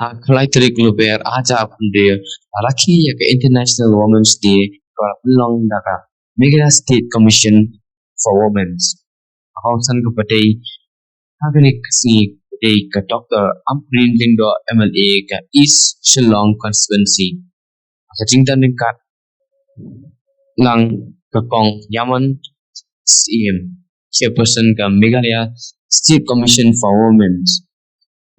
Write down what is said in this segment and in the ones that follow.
Khlai tarik luber aja punde Rakhe ya ke International Women's Day ko long daga Meghalaya State Commission for Women's. Akong san ko patay haganik si patay ka Dr. Amprin Lindo MLA ka East Shillong constituency. Kajingtan din ka lang ka kong Yaman CM chairperson ka Meghalaya State Commission for Women's.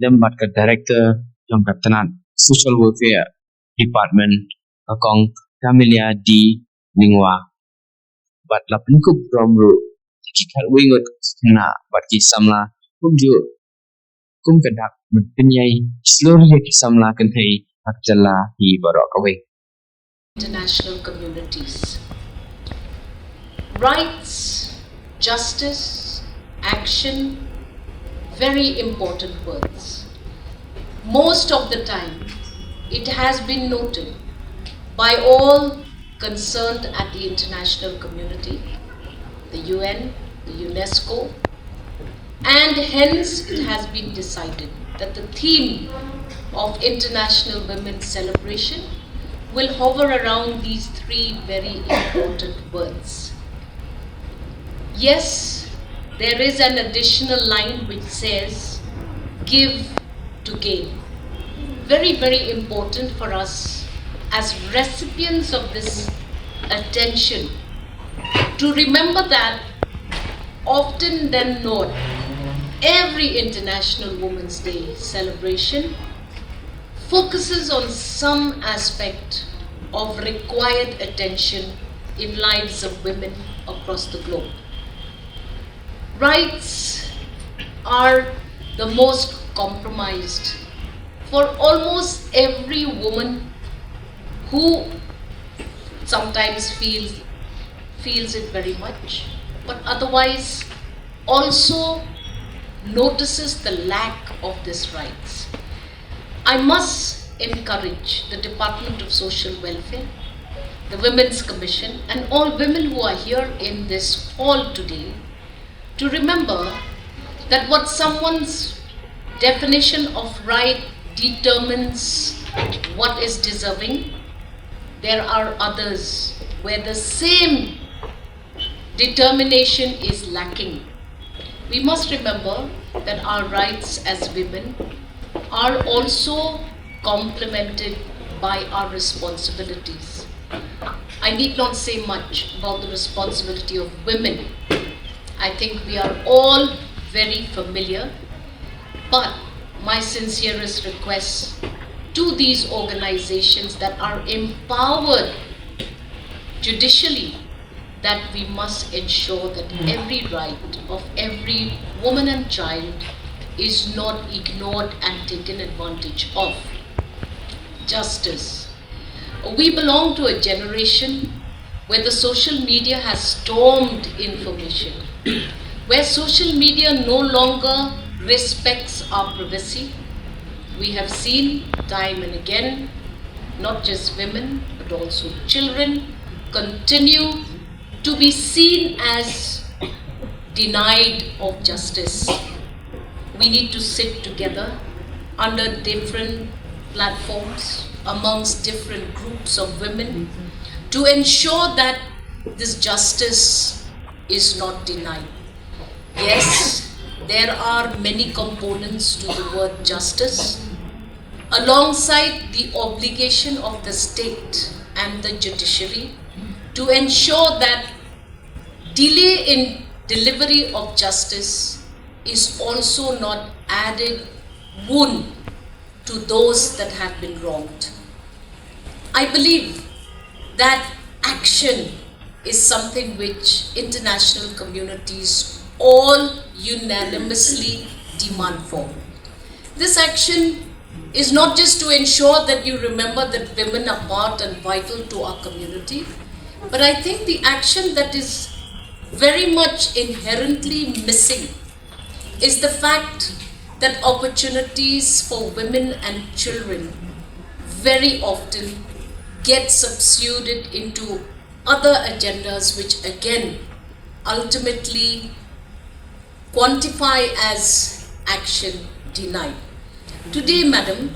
Lembat ka director trong Kaptanan Social Welfare Department Kong Camelia D. Lingwa. But la penkup romru kikat wingot na bat ki samla kumju kum kadak penyai seluruh ki samla kenhei akjala hi barok away. International communities. Rights, justice, action, very important words. Most of the time, it has been noted by all concerned at the international community, the UN, the UNESCO, and hence it has been decided that the theme of International Women's Celebration will hover around these three very important words. Yes, there is an additional line which says, give to gain. Very, very important for us as recipients of this attention to remember that often than not, every International Women's Day celebration focuses on some aspect of required attention in lives of women across the globe. Rights are the most compromised for almost every woman who sometimes feels it very much, but otherwise also notices the lack of these rights. I must encourage the Department of Social Welfare, the Women's Commission, and all women who are here in this hall today to remember that what someone's definition of right determines what is deserving, there are others where the same determination is lacking. We must remember that our rights as women are also complemented by our responsibilities. I need not say much about the responsibility of women. I think we are all very familiar, but my sincerest request to these organizations that are empowered judicially, that we must ensure that every right of every woman and child is not ignored and taken advantage of. Justice. We belong to a generation where the social media has stormed information, where social media no longer respects our privacy. We have seen time and again, not just women, but also children continue to be seen as denied of justice. We need to sit together under different platforms, amongst different groups of women, to ensure that this justice is not denied. Yes, there are many components to the word justice, alongside the obligation of the state and the judiciary to ensure that delay in delivery of justice is also not added wound to those that have been wronged. I believe that action is something which international communities all unanimously demand for. This action is not just to ensure that you remember that women are part and vital to our community, but I think the action that is very much inherently missing is the fact that opportunities for women and children very often get subsumed into other agendas which again ultimately quantify as action denied. Today, madam,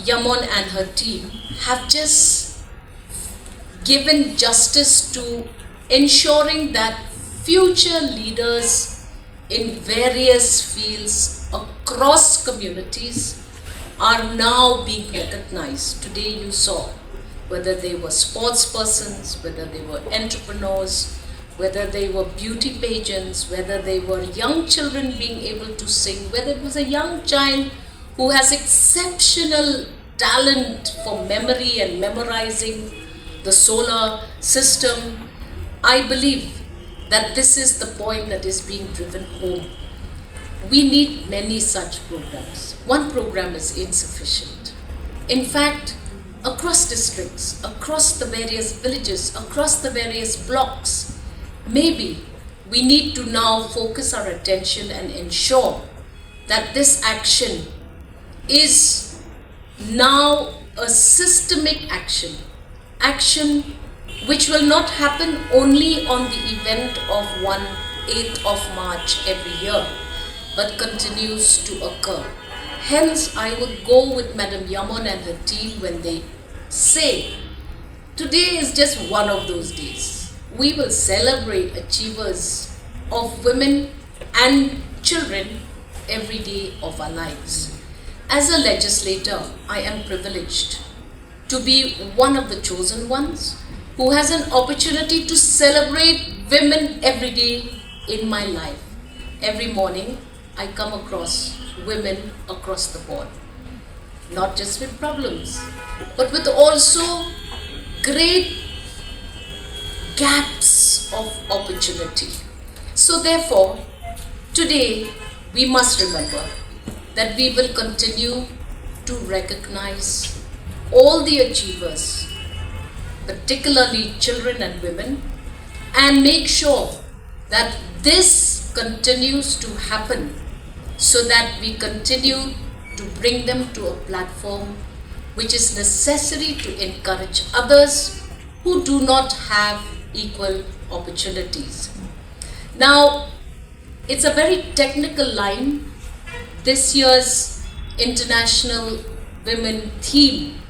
Yamon and her team have just given justice to ensuring that future leaders in various fields across communities are now being recognized. Today you saw whether they were sports persons, whether they were entrepreneurs, whether they were beauty pageants, whether they were young children being able to sing, whether it was a young child who has exceptional talent for memory and memorizing the solar system. I believe that this is the point that is being driven home. We need many such programs. One program is insufficient. In fact, across districts, across the various villages, across the various blocks, maybe we need to now focus our attention and ensure that this action is now a systemic action which will not happen only on the event of 8th of March every year, but continues to occur. Hence, I would go with Madam Yamon and her team when they say, today is just one of those days. We will celebrate achievers of women and children every day of our lives. As a legislator, I am privileged to be one of the chosen ones who has an opportunity to celebrate women every day in my life. Every morning, I come across women across the board, not just with problems, but with also great gaps of opportunity. So therefore, today we must remember that we will continue to recognize all the achievers, particularly children and women, and make sure that this continues to happen so that we continue to bring them to a platform which is necessary to encourage others who do not have equal opportunities. Now, it's a very technical line. This year's International Women theme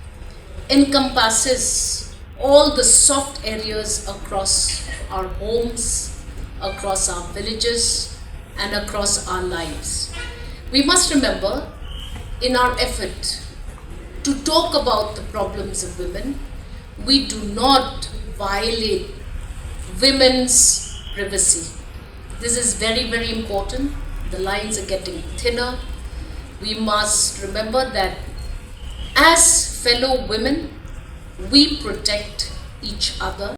encompasses all the soft areas across our homes, across our villages, and across our lives. We must remember, in our effort to talk about the problems of women, we do not violate women's privacy. This is very, very important. The lines are getting thinner. We must remember that as fellow women, we protect each other.